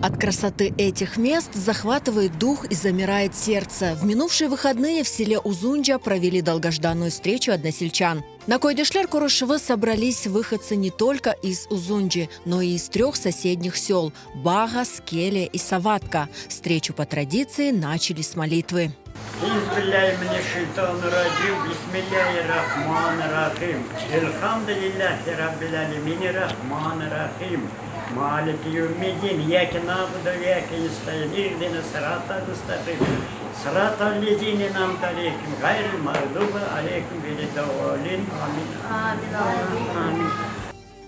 От красоты этих мест захватывает дух и замирает сердце. В минувшие выходные в селе Узунджа провели долгожданную встречу односельчан. На Койдышлер-Курышевы собрались выходцы не только из Узунджи, но и из 3 соседних сел – Бага, Скеле и Саватка. Встречу по традиции начали с молитвы. Малик Юмидин, яки набуда, яки истаин, ирдина сарата густатым, сарата лизини нам тареким, гайры мардуба, алейкум велидоволин, амин.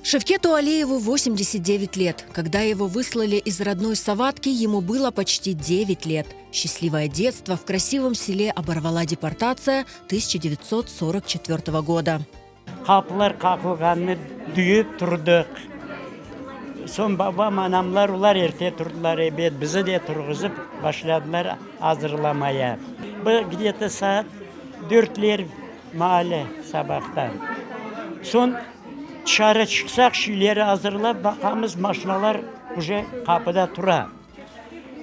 Шевкету Алиеву 89 лет. Когда его выслали из родной Саватки, ему было почти 9 лет. Счастливое детство в красивом селе оборвала депортация 1944 года. Kapılar kakılganını düyüp turduk. Son babam, anamlar ular erte turdular ebed. Bizi de turguzıp başladılar hazırlamaya. Bu где-то saat 4'ler mahalle sabahtan. Son dışarı çıksak şeyleri hazırlayıp bakamız maşinalar уже kapıda tura.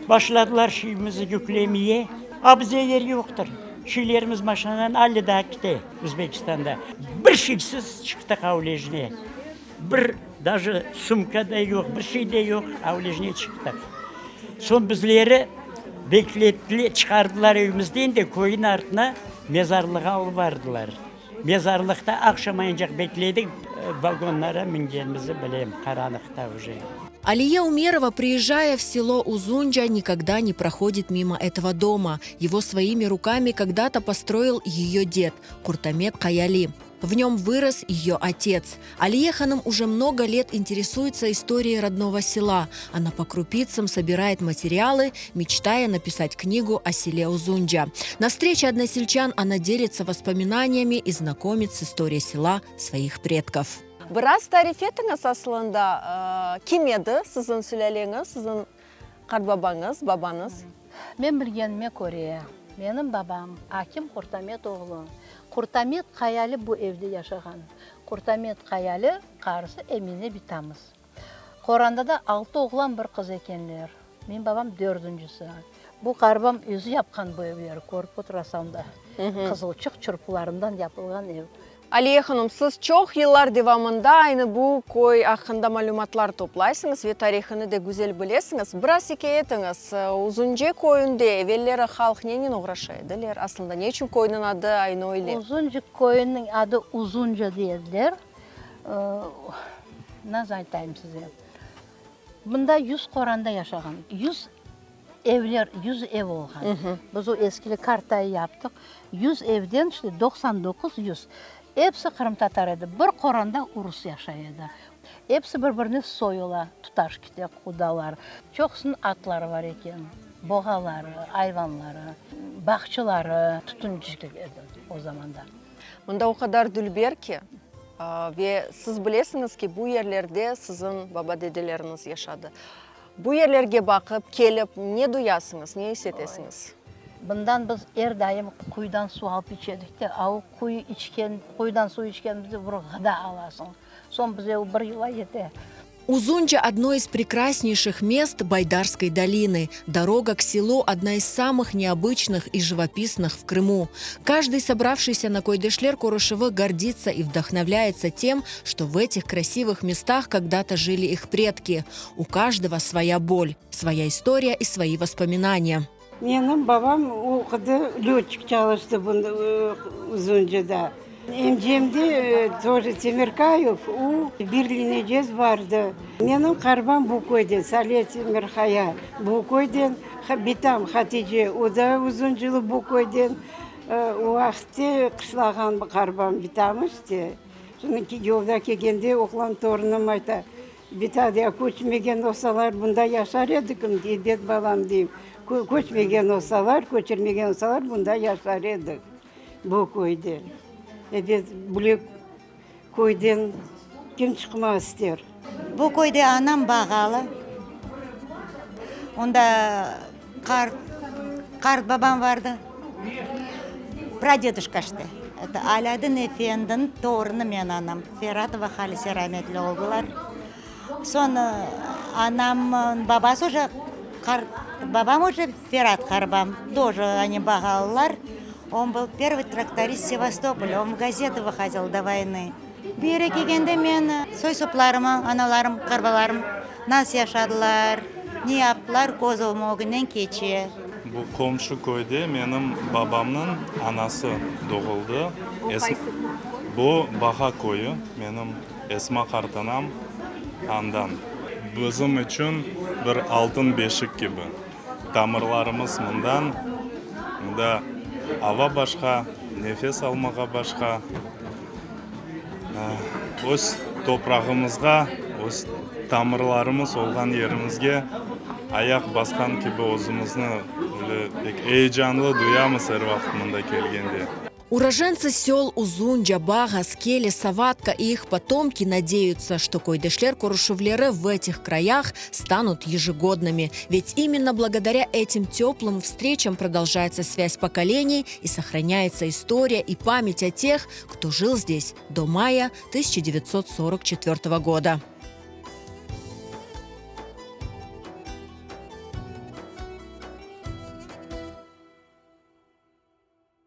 Başladılar şeyimizi yüklemeye. Bize yer yoktur. Şeylerimiz maşinadan Ali'de gitti Özbekistan'da. Bir şeysiz çıktık avlejine. Даже sumka da yok, bir şey de yok, avlejine çıktık. Son bizleri beklettiler, çıkardılar evimizden de koyun ardına mezarlığa alıverdiler. Mezarlıkta akşamayınca bekledik, vagonlara mingenimizi bileyim, karanlıkta уже. Алия Умерова, приезжая в село Узунджа, никогда не проходит мимо этого дома. Его своими руками когда-то построил ее дед Куртамет Каяли. В нем вырос ее отец. Алия Ханым уже много лет интересуется историей родного села. Она по крупицам собирает материалы, мечтая написать книгу о селе Узунджа. На встрече односельчан она делится воспоминаниями и знакомит с историей села своих предков. Біраз тариф етіңіз асылында кем еді сіздің сүләлеңіз, сіздің қарбабаңыз, бабаңыз? Мен білгеніме көре, менің бабам Аким Куртамет оғлы. Куртамет Каялы бұл evde yaşаған. Куртамет Каялы қарысы Эмине битамыз. Қоранда да 6 оғлан бір қыз екенлер. Мен бабам 4-cüsü. Bu қарбам өзі yapқан бұл evleri көріп отырасамда. Қызылчық çırpılarından yapılған ev. Алия Ханым, сіз çok yıllar devamında aynı bu koy hakkında malumatlar toplaysınız ve tarihini de güzel bilesiniz. Biraz hikayetiniz. Uzunca koyunda evvelleri halk neyin uğraşıydılar? Aslında ne için koyunun adı aynı öyle? Uzunca koyunun adı Uzunca dediler. Nasıl aytayım size? Bunda 100 koranda yaşayan, 100 evler, 100 ev olgan. Biz o eskili kartayı yaptık. 100 evden işte 99 100. Hepsi Kırım Tatarıydı. Bir koranda Urus yaşaydı. Hepsi birbirini soyula, tutaş gitti, kudalar. Çoğusunun atları var eken. Boğaları, hayvanları, bahçıları, tutuncuk edi o zamanda. Bunda o kadar dülber ki ve siz bilesiniz ki bu yerlerde sizin baba dedeleriniz yaşadı. Bu yerlerge bakıp, gelip ne duyasınız, ne hissetesiniz? Bundan biz daim kuyudan su alıp içedik de, kuyudan su içken bizi bir gıda alasın. Son bize o 1 yıla yeter. Узунджа – одно из прекраснейших мест Байдарской долины. Дорога к селу – одна из самых необычных и живописных в Крыму. Каждый, собравшийся на Койдышлер-Курышевы, гордится и вдохновляется тем, что в этих красивых местах когда-то жили их предки. У каждого своя боль, своя история и свои воспоминания. Benim babam okudu, lütçük çalıştı Uzuncu'da. Emcem de тоже Темиркаев, у Берлинежез vardı. Benim karbam bu koyden, Salih Temirkaya bu koyden, bitam Hatice, o da Uzunculu bu koyden. O vaxtı kışlağan karbam bitamıştı. Şimdi yolda kelgende oğlan torunum ayta, bitadi koçmegen olsalar bunda yaşar edik, diyet balam diyeyim. Koçmegen olsalar, koçirmegen olsalar bunda yaşar edik bu koyda. Biz bu koydan kim çıkmaz ister? Bu koyda anam bağalı. Onda kart babam vardı. Pradedушка işte. Aladin Efendi'nin torunu men anam. Ferhatova Halise rahmetli oldular. Sonra Анам бабасы уже, бабам уже Ферат Харбам, тоже они багаллар. Он был первый тракторист Севастополя, он в газеты выходил до войны. Бері келгенде мен сой-сопларыма, аналарым, қарбаларым нас яшадылар, не аптылар козыл могынен кече. Бұл комшы көйде менің бабамның анасы doğuldu. Бұл Баха көйі, менің Esma қартанам андан. Bizim үшін бір алтын бешік gibi. Тамырларымыз мұндан, мұнда ава башқа, нефес алмаға башқа. Өз топрағымызға, өз тамырларымыз олған ерімізге аяқ басқан кебі өзімізні heyecanlı duyamыз әр вақыт мұнда келгенде. Уроженцы сел Узунджа, Бага, Скели, Саватка и их потомки надеются, что койдешлер-курушевлеры в этих краях станут ежегодными. Ведь именно благодаря этим теплым встречам продолжается связь поколений и сохраняется история и память о тех, кто жил здесь до мая 1944 года.